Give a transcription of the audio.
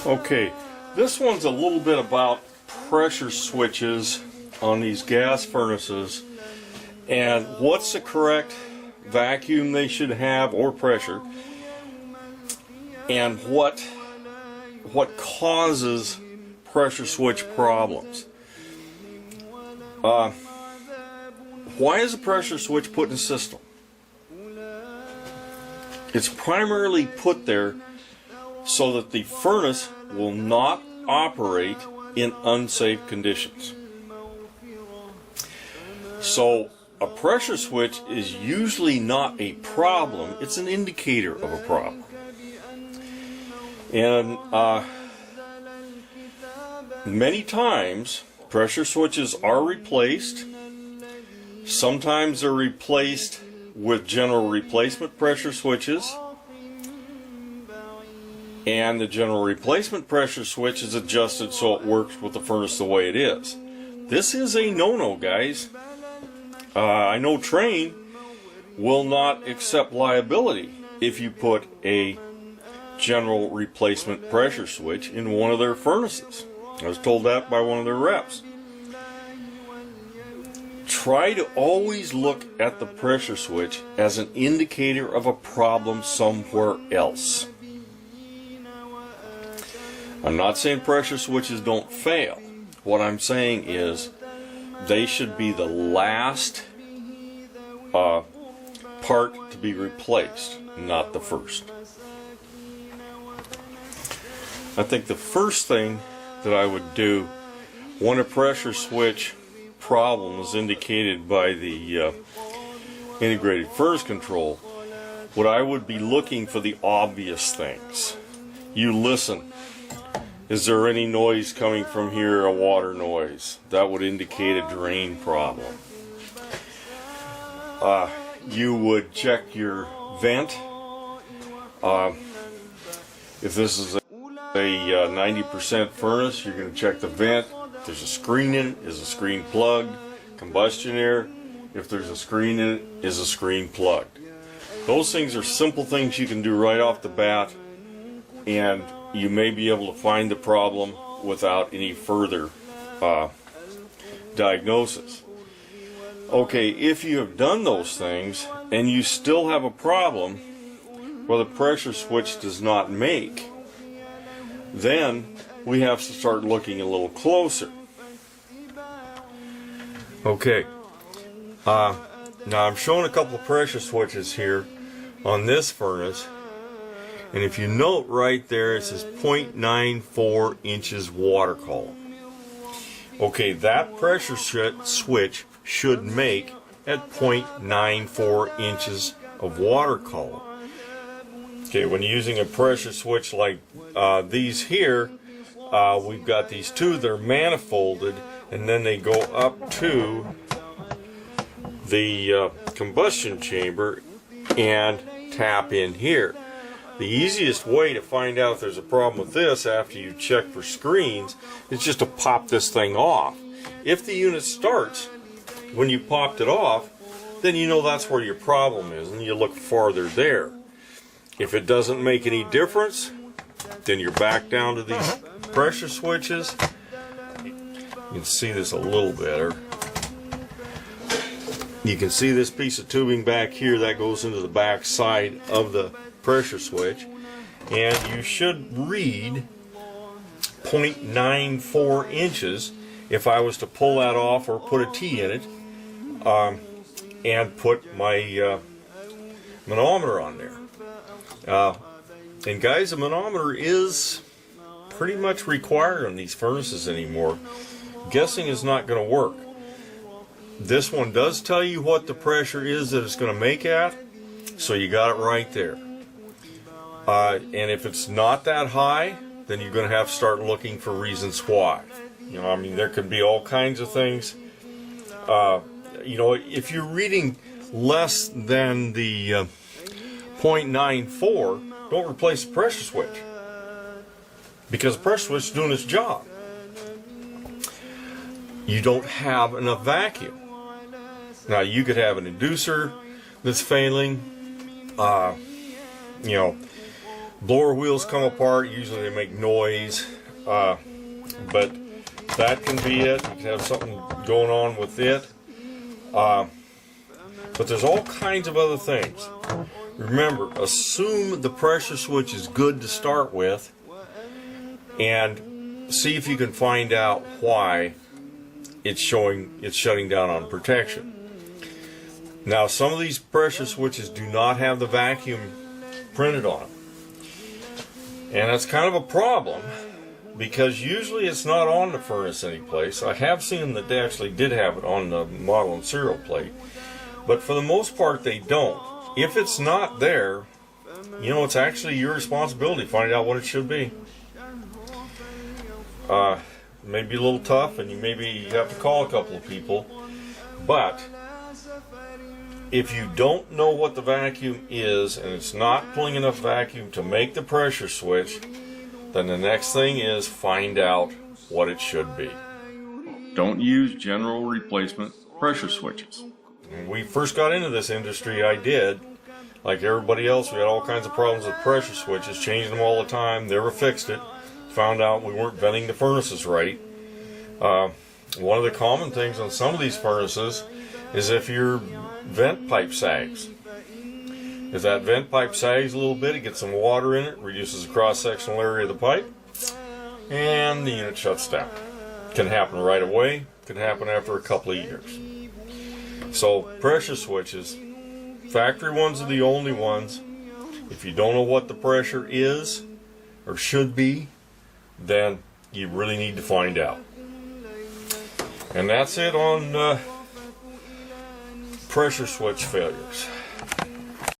Okay, this one's a little bit about pressure switches on these gas furnaces and what's the correct vacuum they should have or pressure, and what causes pressure switch problems. Why is a pressure switch put in a system? It's primarily put there so that the furnace will not operate in unsafe conditions. So a pressure switch is usually not a problem, it's an indicator of a problem. And many times pressure switches are replaced. Sometimes they're replaced with general replacement pressure switches, and the general replacement pressure switch is adjusted so it works with the furnace the way it is. This is a no-no, guys. I know Trane will not accept liability if you put a general replacement pressure switch in one of their furnaces. I was told that by one of their reps. Try to always look at the pressure switch as an indicator of a problem somewhere else. I'm not saying pressure switches don't fail. What I'm saying is they should be the last part to be replaced, not the first. I think the first thing that I would do when a pressure switch problem is indicated by the integrated furnace control, what I would be looking for the obvious things. You listen. Is there any noise coming from here, a water noise? That would indicate a drain problem. You would check your vent. If this is a 90% furnace, you're going to check the vent. If there's a screen in it, is the screen plugged? Combustion air, if there's a screen in it, is the screen plugged? Those things are simple things you can do right off the bat, and you may be able to find the problem without any further diagnosis. Okay, if you have done those things and you still have a problem where the pressure switch does not make, then we have to start looking a little closer. Okay, now I'm showing a couple of pressure switches here on this furnace, and if you note right there it says 0.94 inches water column. Okay, that pressure switch should make at 0.94 inches of water column. Okay, when using a pressure switch like these here, we've got these two, they're manifolded, and then they go up to the combustion chamber and tap in here. The easiest way to find out if there's a problem with this after you check for screens is just to pop this thing off. If the unit starts when you popped it off, then you know that's where your problem is, and you look farther there. If it doesn't make any difference, then you're back down to these pressure switches. You can see this a little better. You can see this piece of tubing back here that goes into the back side of the pressure switch, and you should read 0.94 inches if I was to pull that off or put a T in it and put my manometer on there. And guys, a manometer is pretty much required on these furnaces anymore. Guessing is not going to work. This one does tell you what the pressure is that it's going to make at, so you got it right there. And if it's not that high, then you're going to have to start looking for reasons why. You know, I mean, there could be all kinds of things. You know, if you're reading less than the 0.94, don't replace the pressure switch, because the pressure switch is doing its job. You don't have enough vacuum. Now, you could have an inducer that's failing. You know, blower wheels come apart. Usually they make noise, but that can be it. You can have something going on with it. But there's all kinds of other things. Remember, assume the pressure switch is good to start with, and see if you can find out why it's shutting down on protection. Now, some of these pressure switches do not have the vacuum printed on them, and that's kind of a problem because usually it's not on the furnace anyplace. I have seen that they actually did have it on the model and serial plate, but for the most part they don't. If it's not there, you know, it's actually your responsibility to find out what it should be. Maybe a little tough, and you have to call a couple of people, but if you don't know what the vacuum is and it's not pulling enough vacuum to make the pressure switch, then the next thing is find out what it should be. Don't use general replacement pressure switches. When we first got into this industry, I did. Like everybody else, we had all kinds of problems with pressure switches, changing them all the time, never fixed it. Found out we weren't venting the furnaces right. One of the common things on some of these furnaces is if your vent pipe sags. If that vent pipe sags a little bit, it gets some water in it, reduces the cross-sectional area of the pipe, and the unit shuts down. Can happen right away, can happen after a couple of years. So pressure switches, factory ones are the only ones. If you don't know what the pressure is or should be, then you really need to find out. And that's it on pressure switch failures.